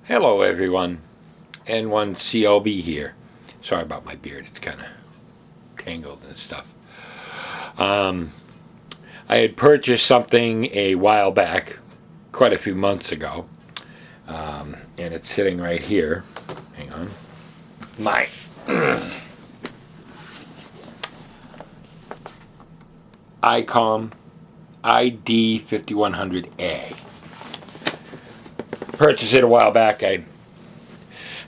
Hello everyone, N1CLB here. Sorry about my beard, it's kind of tangled and stuff. I had purchased something a while back, quite a few months ago, and it's sitting right here. Hang on. My ICOM ID-5100A. Purchased it a while back. I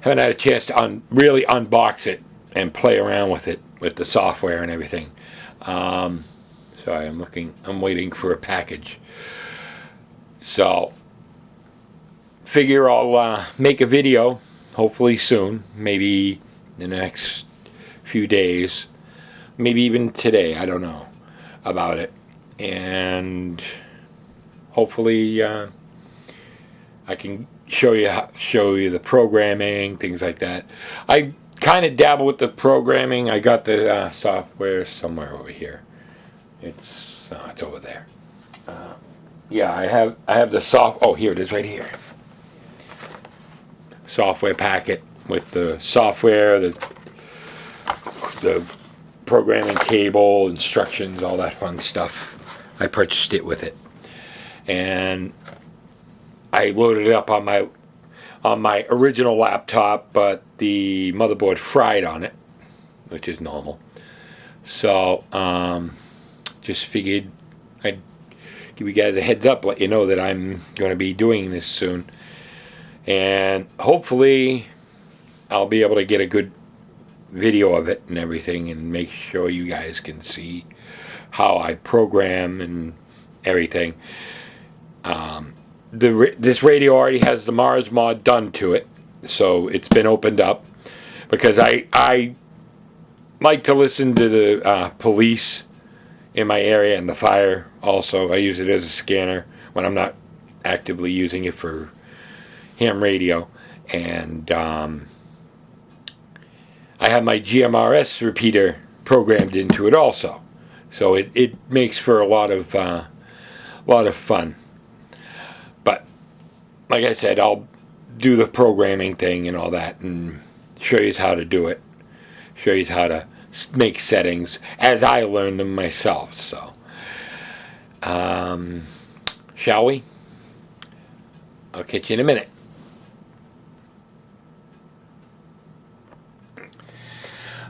haven't had a chance to really unbox it and play around with it, with the software and everything. Sorry, I'm waiting for a package. So, figure I'll make a video, hopefully soon, maybe in the next few days, maybe even today, I don't know, about it. And hopefully I can show you the programming, things like that. I kind of dabble with the programming. I got the software somewhere over here. It's over there. Yeah, I have the oh, here it is, right here. Software packet with the software, the programming cable, instructions, all that fun stuff. I purchased it with it, and I loaded it up on my original laptop, but the motherboard fried on it, which is normal. So just figured I'd give you guys a heads up, let you know that I'm going to be doing this soon, and hopefully I'll be able to get a good video of it and everything, and make sure you guys can see how I program and everything. This radio already has the Mars mod done to it, so it's been opened up, because I like to listen to the police in my area and the fire also. I use it as a scanner when I'm not actively using it for ham radio. And I have my GMRS repeater programmed into it also, so it makes for a lot of fun. But like I said, I'll do the programming thing and all that, and show you how to do it, show you how to make settings as I learned them myself. So shall we? I'll catch you in a minute.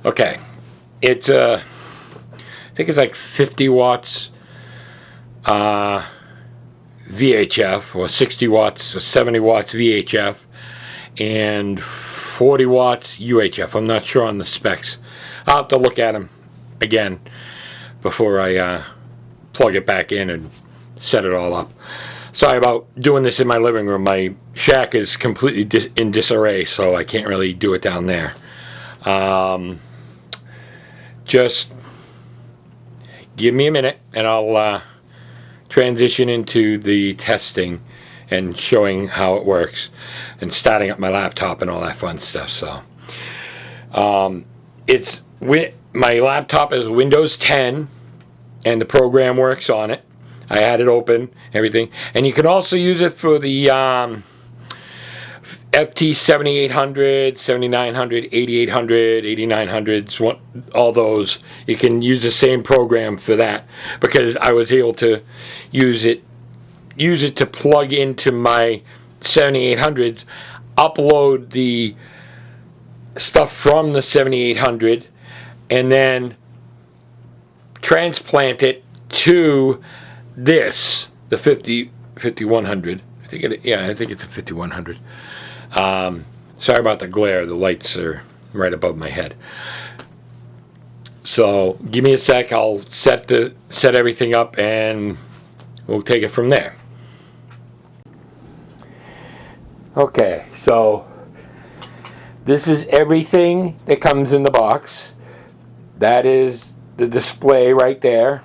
Okay, it's I think it's like 50 watts VHF, or 60 watts or 70 watts VHF, and 40 watts UHF. I'm not sure on the specs. I'll have to look at them again before I plug it back in and set it all up. Sorry about doing this in my living room. My shack is completely in disarray, so I can't really do it down there. Just give me a minute and I'll transition into the testing and showing how it works and starting up my laptop and all that fun stuff. So my laptop is Windows 10 and the program works on it. I had it open, everything, and you can also use it for the FT 7800, 7900, 8800, 8900s, all those. You can use the same program for that, because I was able to use it to plug into my 7800s, upload the stuff from the 7800, and then transplant it to this, the 5100. I think it's a 5100. Sorry about the glare. The lights are right above my head. So give me a sec. I'll set everything up, and we'll take it from there. Okay, so this is everything that comes in the box. That is the display right there.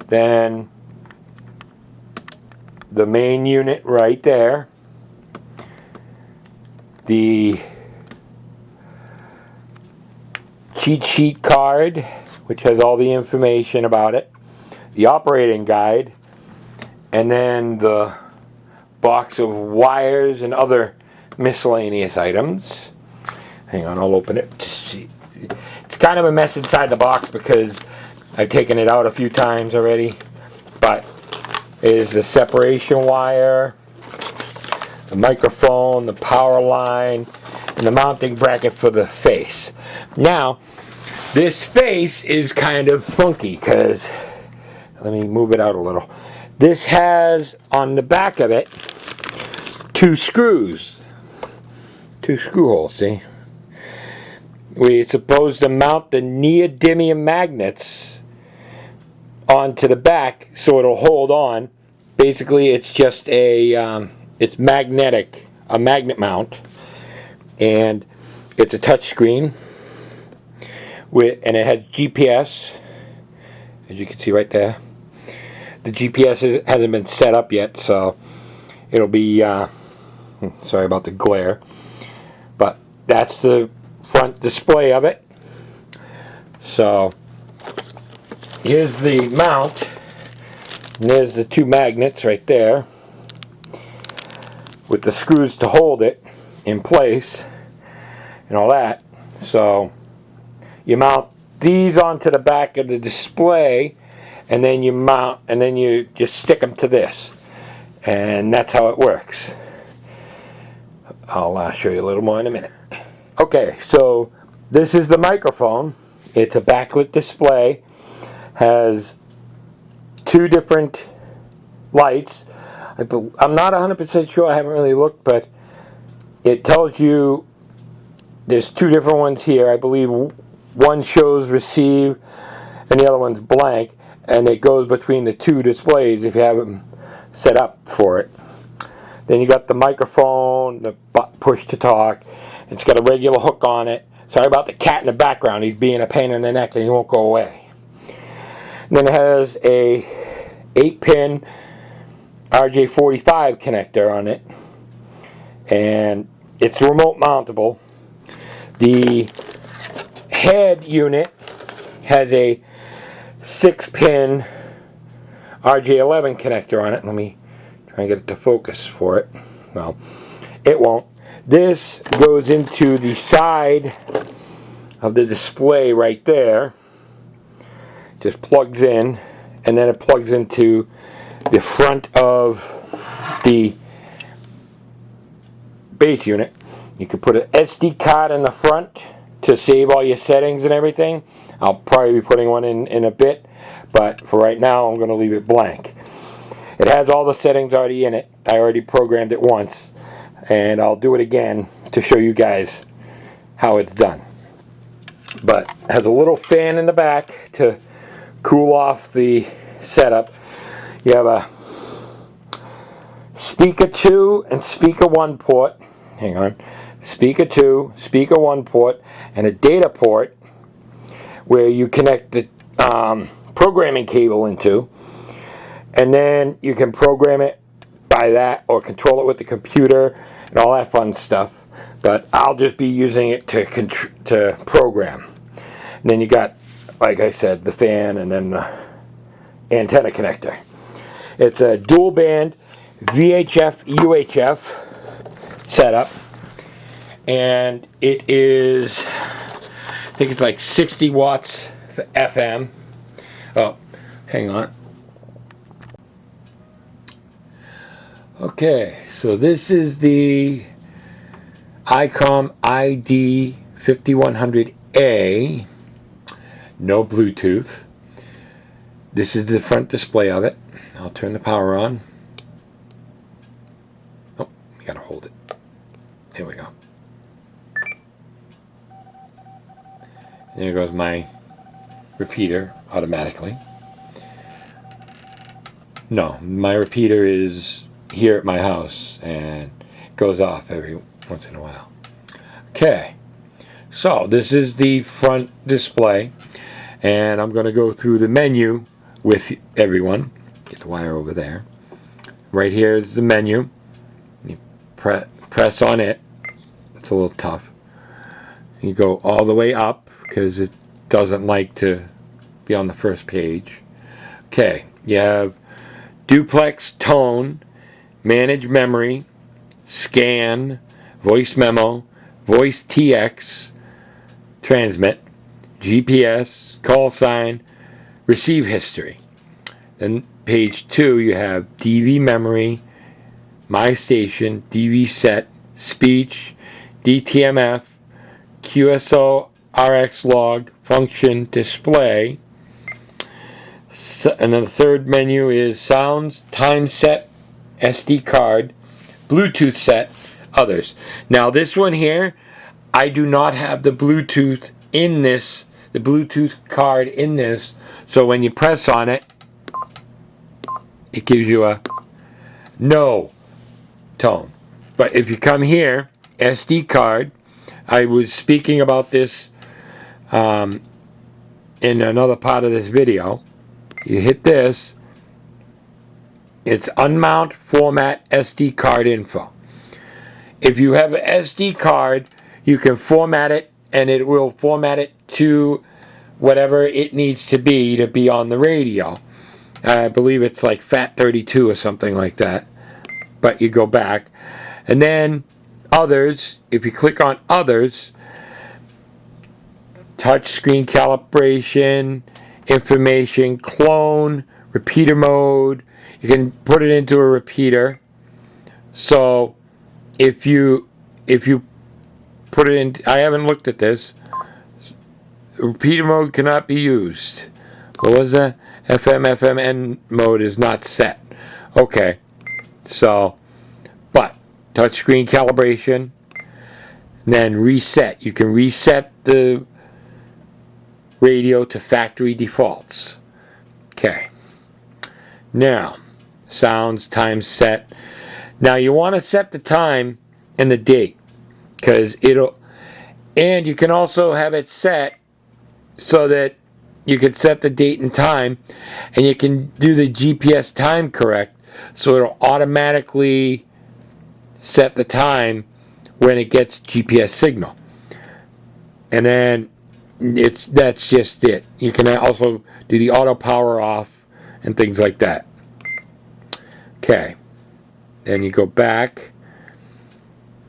Then the main unit right there. The cheat sheet card, which has all the information about it. The operating guide. And then the box of wires and other miscellaneous items. Hang on, I'll open it to see. It's kind of a mess inside the box because I've taken it out a few times already. But it is the separation wire, the microphone, the power line, and the mounting bracket for the face. Now, this face is kind of funky because, let me move it out a little. This has on the back of it two screw holes, see? We're supposed to mount the neodymium magnets onto the back so it'll hold on. Basically, it's just it's magnetic, a magnet mount, and it's a touch screen and it has GPS, as you can see right there. The GPS hasn't been set up yet, so it'll be sorry about the glare, but that's the front display of it. So here's the mount, and there's the two magnets right there with the screws to hold it in place and all that. So you mount these onto the back of the display, and then you just stick them to this, and that's how it works. I'll show you a little more in a minute. Okay, so this is the microphone. It's a backlit display, has two different lights. I'm not 100% sure, I haven't really looked, but it tells you there's two different ones here. I believe one shows receive and the other one's blank, and it goes between the two displays if you have them set up for it. Then you got the microphone, the push to talk. It's got a regular hook on it. Sorry about the cat in the background. He's being a pain in the neck and he won't go away. And then it has a 8-pin RJ45 connector on it, and it's remote mountable. The head unit has a 6-pin RJ11 connector on it. Let me try and get it to focus for it. Well, it won't. This goes into the side of the display right there. Just plugs in, and then it plugs into the front of the base unit. You can put an SD card in the front to save all your settings and everything. I'll probably be putting one in a bit, but for right now I'm going to leave it blank. It has all the settings already in it. I already programmed it once, and I'll do it again to show you guys how it's done. But it has a little fan in the back to cool off the setup. You have a speaker 2 and speaker 1 port. Hang on. Speaker 2, speaker 1 port, and a data port where you connect the programming cable into, and then you can program it by that or control it with the computer and all that fun stuff. But I'll just be using it to program. And then you got, like I said, the fan and then the antenna connector. It's a dual band VHF UHF setup, and it is, I think it's like 60 watts for FM. Oh, hang on. Okay, so this is the ICOM ID-5100A. No Bluetooth. This is the front display of it. I'll turn the power on. Oh, you gotta hold it. There we go. There goes my repeater automatically. No, my repeater is here at my house and it goes off every once in a while. Okay, so this is the front display, and I'm going to go through the menu with everyone. Get the wire over there. Right here is the menu. You press on it. It's a little tough. You go all the way up because it doesn't like to be on the first page. Okay, you have duplex, tone, manage memory, scan, voice memo, voice TX, transmit, GPS, call sign, receive history. Then page 2, you have DV memory, my station, DV set, speech, DTMF, QSO, RX log, function, display. And then the third menu is sounds, time set, SD card, Bluetooth set, others. Now this one here, I do not have the Bluetooth in this, the Bluetooth card in this, so when you press on it, it gives you a no tone. But if you come here, SD card, I was speaking about this in another part of this video. You hit this, it's unmount format SD card info. If you have an SD card, you can format it and it will format it to whatever it needs to be on the radio. I believe it's like FAT32 or something like that. But you go back. And then others, if you click on others, touch screen calibration, information, clone, repeater mode. You can put it into a repeater. So if you put it in, I haven't looked at this. Repeater mode cannot be used. What was that? FMN mode is not set. Okay. So, but touchscreen calibration, and then reset. You can reset the radio to factory defaults. Okay. Now, sounds, time set. Now you want to set the time and the date, because and you can also have it set so that you can set the date and time, and you can do the GPS time correct, so it'll automatically set the time when it gets GPS signal. And then that's just it. You can also do the auto power off and things like that. Okay. Then you go back,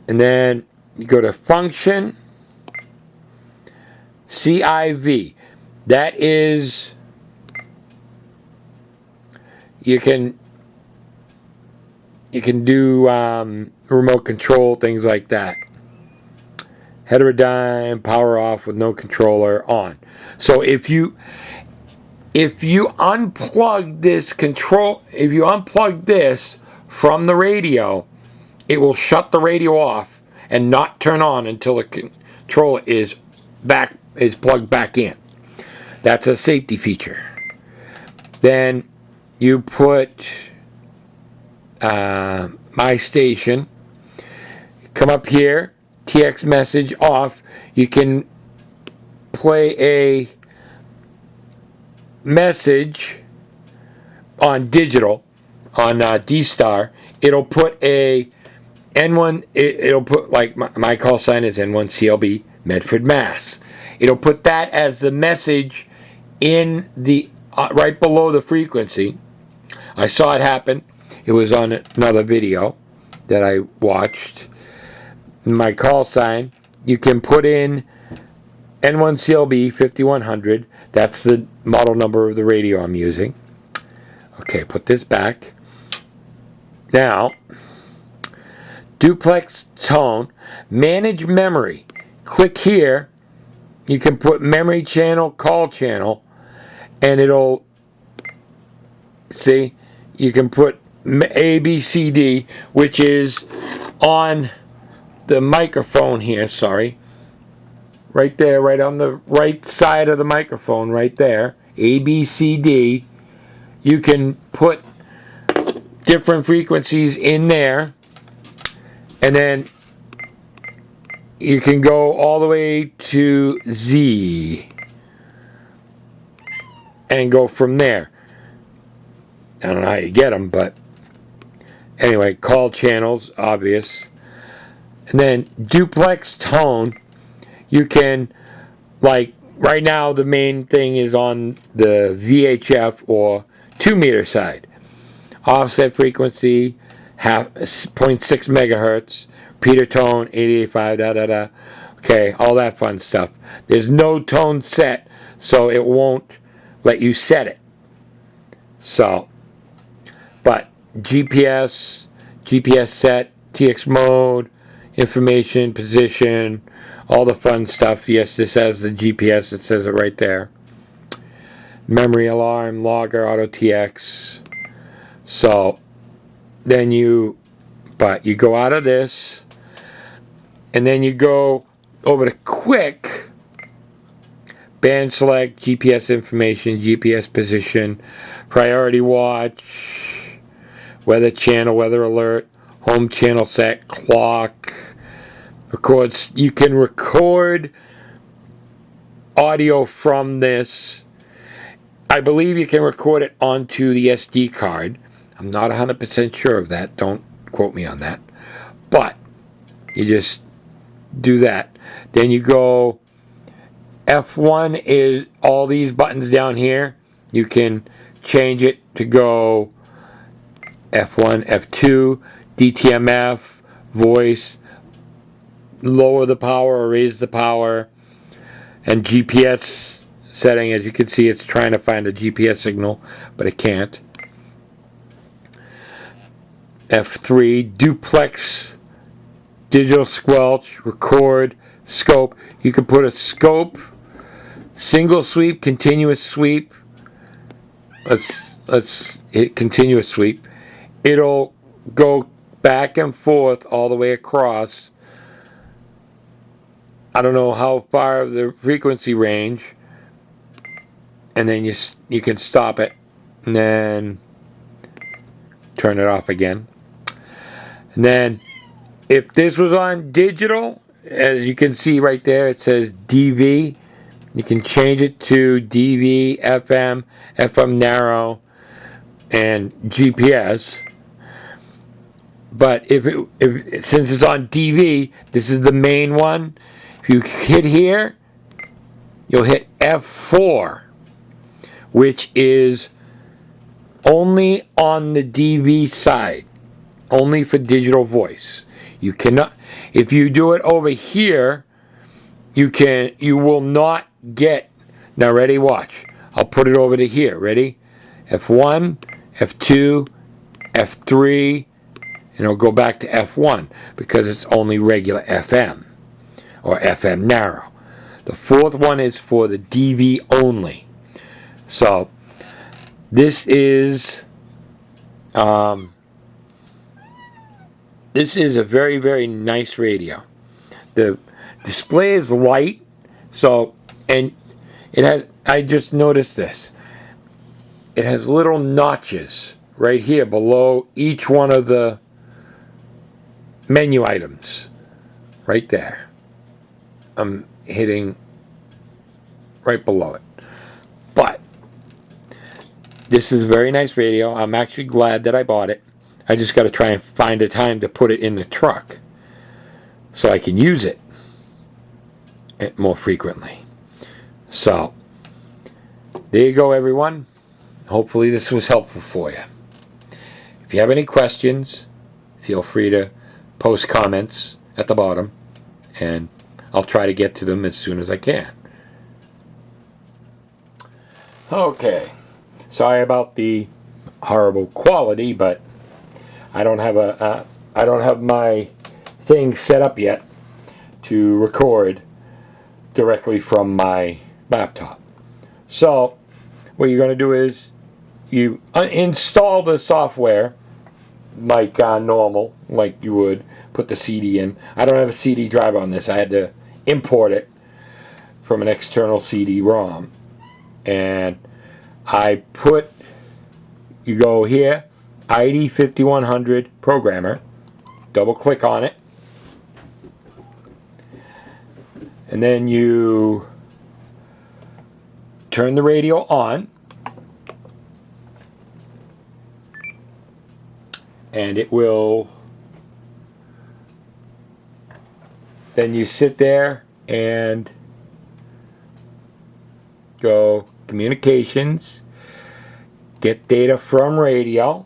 and then you go to function, CIV. That is, you can do remote control, things like that. Heterodyne, power off with no controller, on. So if you unplug this control, if you unplug this from the radio, it will shut the radio off and not turn on until the controller is plugged back in. That's a safety feature. Then you put my station. Come up here, TX message off. You can play a message on digital, on D-Star. It'll put a N1, it'll put, like my call sign is N1CLB, Medford, Mass. It'll put that as the message in the right below the frequency. I saw it happen. It was on another video that I watched. My call sign, you can put in N1CLB 5100. That's the model number of the radio I'm using. Okay, put this back. Now, duplex tone, manage memory. Click here. You can put memory channel, call channel, and it'll, see, you can put A, B, C, D, which is on the microphone here, sorry. Right there, right on the right side of the microphone, right there. A, B, C, D. You can put different frequencies in there, and then you can go all the way to Z and go from there. I don't know how you get them, but anyway, call channels, obvious. And then duplex tone, you can, like right now the main thing is on the VHF or 2 meter side. Offset frequency, 0.6 megahertz, repeater tone, 88.5, da da da. Okay, all that fun stuff. There's no tone set, so it won't let you set it. So, but GPS set, TX mode, information, position, all the fun stuff. Yes, this has the GPS, it says it right there. Memory alarm, logger, auto TX. So, then you go out of this, and then you go over to quick, band select, GPS information, GPS position, priority watch, weather channel, weather alert, home channel set, clock, records. You can record audio from this. I believe you can record it onto the SD card. I'm not 100% sure of that. Don't quote me on that. But you just do that. Then you go, F1 is all these buttons down here. You can change it to go F1, F2, DTMF, voice, lower the power or raise the power, and GPS setting. As you can see, it's trying to find a GPS signal, but it can't. F3, duplex, digital squelch, record, scope. You can put a scope, single sweep, continuous sweep. Let's hit continuous sweep. It'll go back and forth all the way across. I don't know how far the frequency range, and then you can stop it and then turn it off again. And then if this was on digital, as you can see right there, it says DV. You can change it to DV, FM, FM narrow, and GPS. But if since it's on DV, this is the main one. If you hit here, you'll hit F4, which is only on the DV side, only for digital voice. You cannot, if you do it over here, you will not get, now ready, watch. I'll put it over to here, ready? F1, F2, F3, and it'll go back to F1 because it's only regular FM or FM narrow. The fourth one is for the DV only. So this is a very, very nice radio. The display is light, so, and it has, I just noticed this, it has little notches right here below each one of the menu items right there. I'm hitting right below it. But this is a very nice radio. I'm actually glad that I bought it. I just got to try and find a time to put it in the truck so I can use it more frequently. So there you go, everyone. Hopefully this was helpful for you. If you have any questions, feel free to post comments at the bottom, and I'll try to get to them as soon as I can. Okay, sorry about the horrible quality, but I don't have my thing set up yet to record directly from my laptop. So what you're going to do is you install the software like normal, like you would put the CD in. I don't have a CD drive on this. I had to import it from an external CD-ROM. And you go here, ID-5100 programmer, double click on it, and then you turn the radio on, and it will, then you sit there and go communications, get data from radio,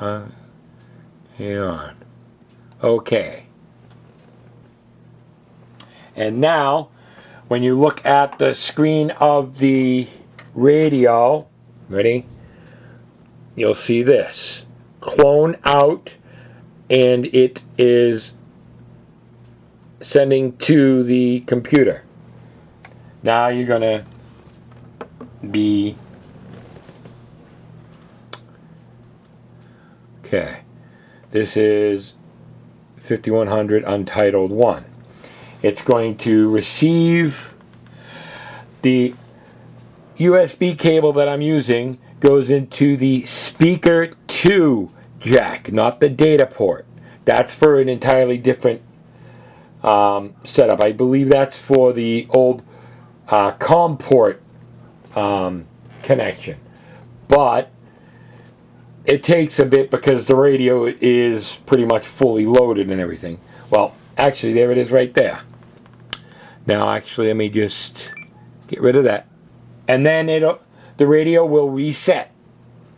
Hang on. Okay. And now, when you look at the screen of the radio, ready? You'll see this. Clone out, and it is sending to the computer. Now you're going to be... Okay. This is 5100 Untitled 1. It's going to receive the USB cable that I'm using goes into the speaker 2 jack, not the data port. That's for an entirely different setup. I believe that's for the old COM port connection. But it takes a bit because the radio is pretty much fully loaded and everything. Well, actually, there it is right there. Now, actually, let me just get rid of that. And then the radio will reset,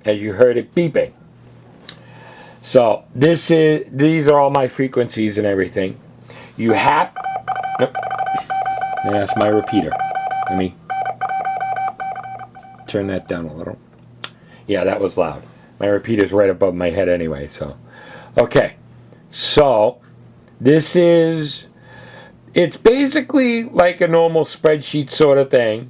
as you heard it beeping. So these are all my frequencies and everything. You have... Nope. And that's my repeater. Let me turn that down a little. Yeah, that was loud. My repeater's right above my head anyway, so. Okay. So, this is... It's basically like a normal spreadsheet sort of thing.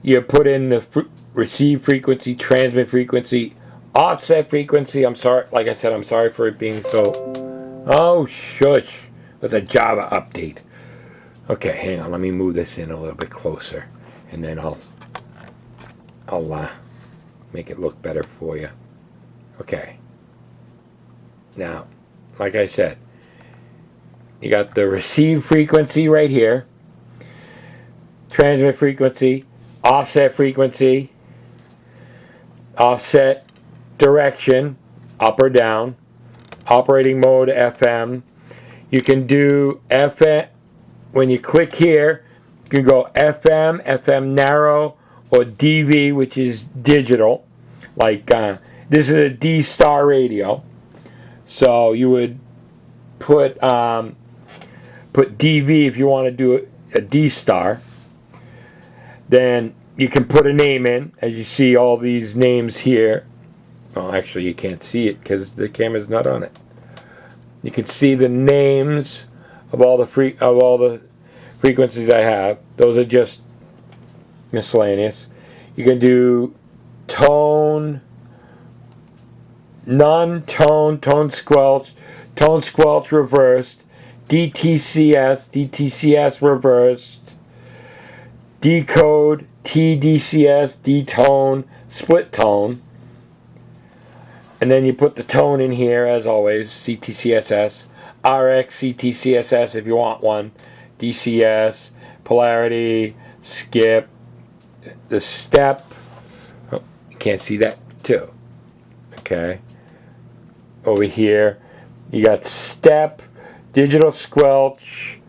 You put in the receive frequency, transmit frequency, offset frequency. I'm sorry, like I said, I'm sorry for it being so... Oh, shush. It was a Java update. Okay, hang on. Let me move this in a little bit closer. And then I'll make it look better for you. Okay. Now, like I said, you got the receive frequency right here, transmit frequency, offset frequency, offset direction, up or down, operating mode FM. You can do FM, when you click here, you can go FM, FM narrow, or DV, which is digital. Like, this is a D-Star radio. So you would put DV if you want to do a D-Star. Then you can put a name in, as you see all these names here. Well, actually you can't see it because the camera's not on it. You can see the names of all the frequencies I have. Those are just miscellaneous. You can do tone, non-tone, tone squelch reversed, DTCS reversed, decode, TDCS, detone, split tone. And then you put the tone in here, as always, CTCSS, RX, CTCSS if you want one, DCS, polarity, skip, the step. Oh, you can't see that too. Okay. Over here, you got step, digital squelch,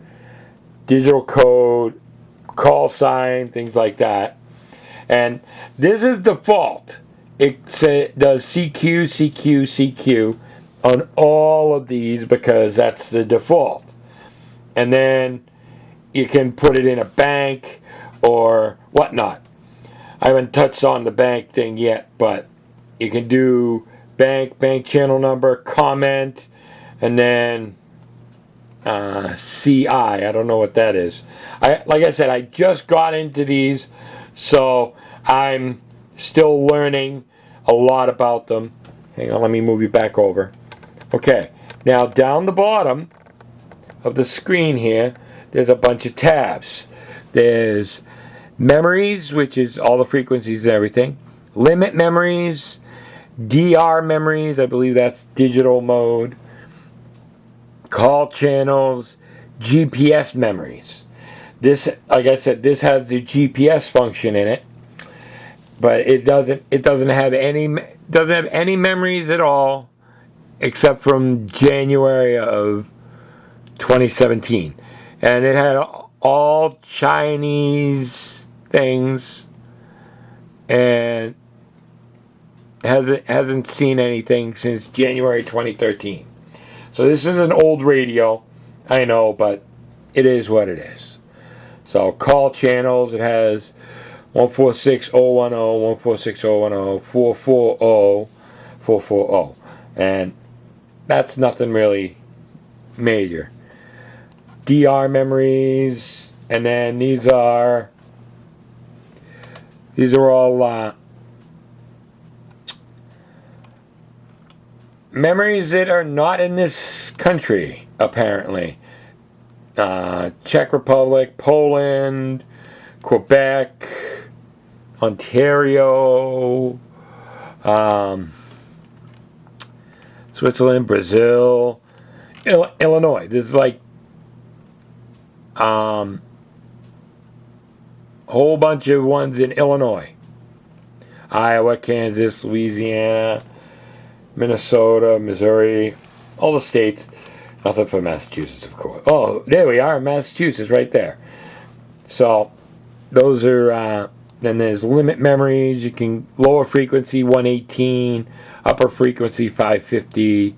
digital code, call sign, things like that. And this is default. It does CQ, CQ, CQ on all of these because that's the default. And then you can put it in a bank or whatnot. I haven't touched on the bank thing yet, but you can do bank channel number, comment, and then CI. I don't know what that is. Like I said, I just got into these, so I'm still learning a lot about them. Hang on, let me move you back over. Okay, now down the bottom of the screen here, there's a bunch of tabs. There's memories, which is all the frequencies and everything. Limit memories, DR memories, I believe that's digital mode. Call channels, GPS memories. This, like I said, this has the GPS function in it, but it doesn't have any memories at all, except from January of 2017, and it had all Chinese things, and hasn't seen anything since January 2013. So this is an old radio, I know, but it is what it is. So call channels, it has 146.010, 146.010, 440, 440, and that's nothing really major. DR memories, and then these are all memories that are not in this country, apparently. Czech Republic, Poland, Quebec, Ontario, Switzerland, Brazil, Illinois. This is like whole bunch of ones in Illinois, Iowa, Kansas, Louisiana, Minnesota, Missouri, all the states. Nothing for Massachusetts, of course. Oh, there we are, Massachusetts, right there. So those are. Then there's limit memories. You can lower frequency 118, upper frequency 550,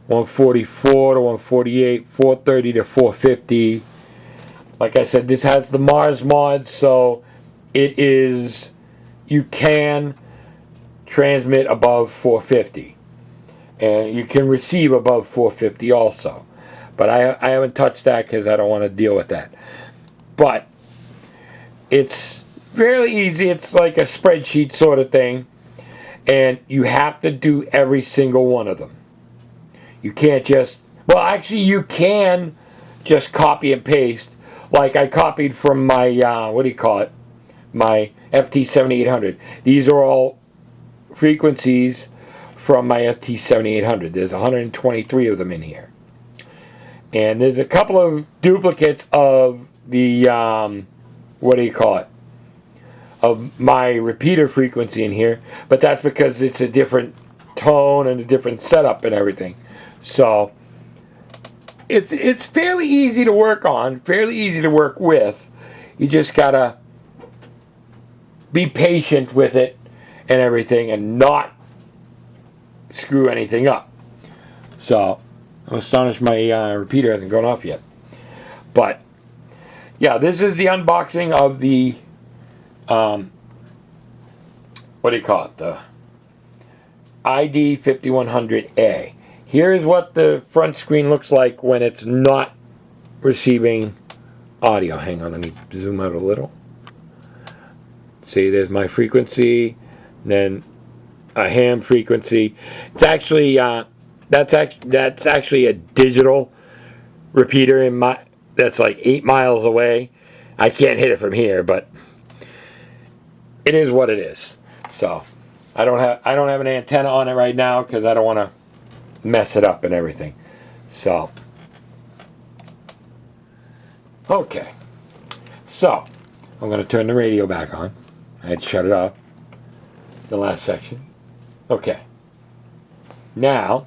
144 to 148, 430 to 450. Like I said, this has the Mars mod, so it is, you can transmit above 450. And you can receive above 450 also. But I haven't touched that because I don't want to deal with that. But it's fairly easy. It's like a spreadsheet sort of thing. And you have to do every single one of them. You can't just, well, actually you can just copy and paste. Like I copied from my, my FT7800. These are all frequencies from my FT7800. There's 123 of them in here. And there's a couple of duplicates of the, of my repeater frequency in here. But that's because it's a different tone and a different setup and everything. So it's fairly easy to work on, fairly easy to work with. You just gotta be patient with it and everything and not screw anything up. So I'm astonished my repeater hasn't gone off yet. But yeah, this is the unboxing of the the ID-5100A. Here's what the front screen looks like when it's not receiving audio. Hang on, let me zoom out a little. See, there's my frequency, then a ham frequency. It's actually that's actually a digital repeater in my, that's like 8 miles away. I can't hit it from here, but it is what it is. So I don't have an antenna on it right now because I don't want to mess it up and everything. So okay, so I'm going to turn the radio back on. I had shut it off the last section. Okay, now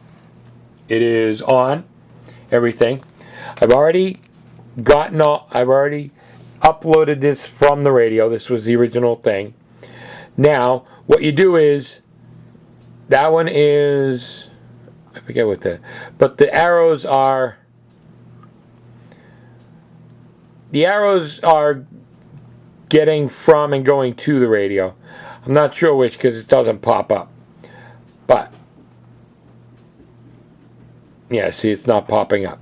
it is on everything. I've already uploaded this from the radio. This was the original thing. Now what you do is, that one is, I forget what but the arrows are getting from and going to the radio. I'm not sure which because it doesn't pop up. But yeah, see, it's not popping up.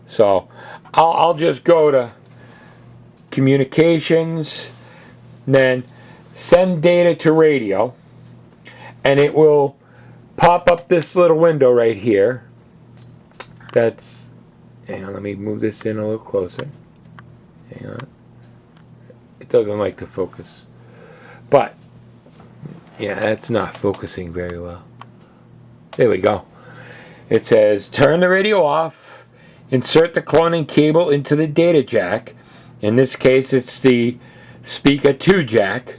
So I'll just go to communications, and then send data to radio, and it will pop up this little window right here. That's, hang on, let me move this in a little closer. Hang on. It doesn't like to focus. But yeah, that's not focusing very well. There we go. It says turn the radio off, insert the cloning cable into the data jack. In this case it's the speaker 2 jack.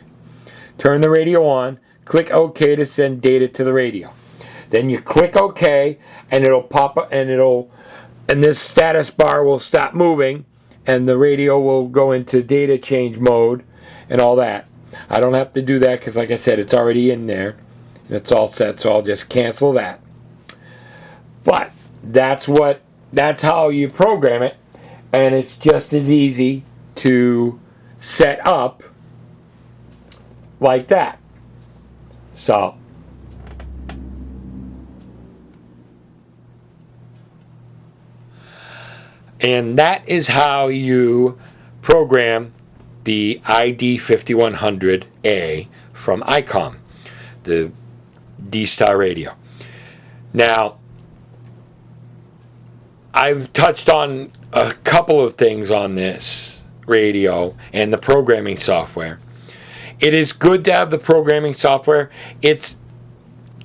Turn the radio on, click OK to send data to the radio. Then you click OK and it'll pop up, and this status bar will stop moving and the radio will go into data change mode and all that. I don't have to do that because, like I said, it's already in there. And it's all set, so I'll just cancel that. But that's how you program it, and it's just as easy to set up like that. So and that is how you program the ID-5100A from ICOM, the D-Star radio. Now, I've touched on a couple of things on this radio and the programming software. It is good to have the programming software. It's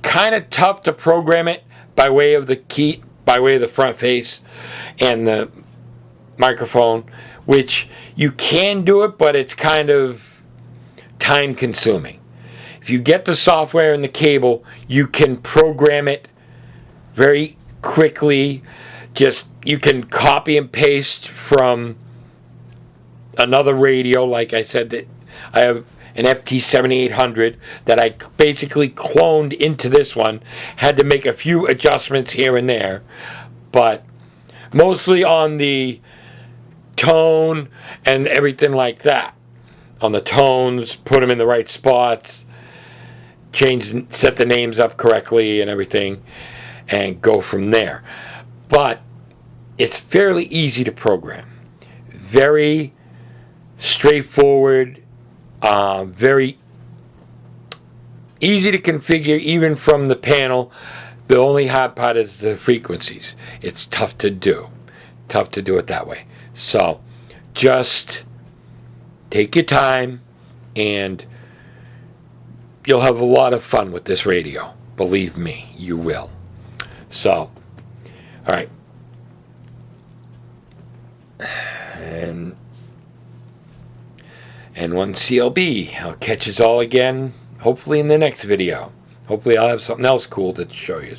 kind of tough to program it by way of the key, by way of the front face and the microphone, which you can do it, but it's kind of time consuming. If you get the software and the cable, you can program it very quickly. Just you can copy and paste from another radio. Like I said, that I have an FT-7800 that I basically cloned into this one. Had to make a few adjustments here and there, but mostly on the tone and everything like that. On the tones, put them in the right spots, set the names up correctly and everything, and go from there. But it's fairly easy to program. Very straightforward, very easy to configure even from the panel. The only hard part is the frequencies. It's tough to do. Tough to do it that way. So just take your time and you'll have a lot of fun with this radio. Believe me, you will. So, all right. And one CLB. I'll catch us all again, hopefully in the next video. Hopefully I'll have something else cool to show you.